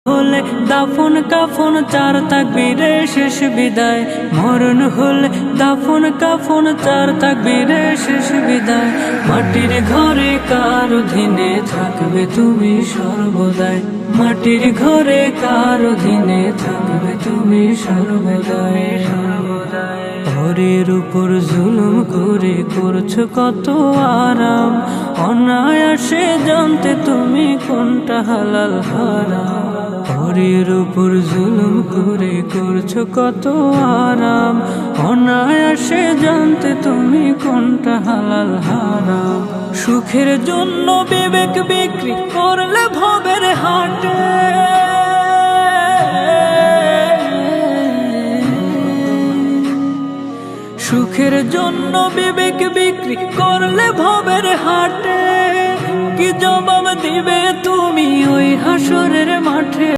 হলে দাফন কাফন চার তাকবীরে শেষ বিদায়। মরণ হলে দাফন কাফন চার তাকবীরে শেষ বিদায়। মাটির ঘরে কার অধীনে থাকবে তুমি সর্বদাই। মাটির ঘরে কার অধীনে থাকবে তুমি সর্বদাই। ঘরের উপর জুলুম করে করছো কত আরাম, অনায়াসে জানতে তুমি কোনটা হালাল হারাম। ঘরের উপর জুলুম করে করছো কত আরাম, অনায়াসে জানতে তুমি কোনটা হালাল হারাম। সুখের জন্য বিবেক বিক্রি করলে ভবের হাটে, সুখের জন্য বিবেক বিক্রি করলে ভবের হাটে। কি জবাব দিবে তুমি ওই হাসরের মাঠে?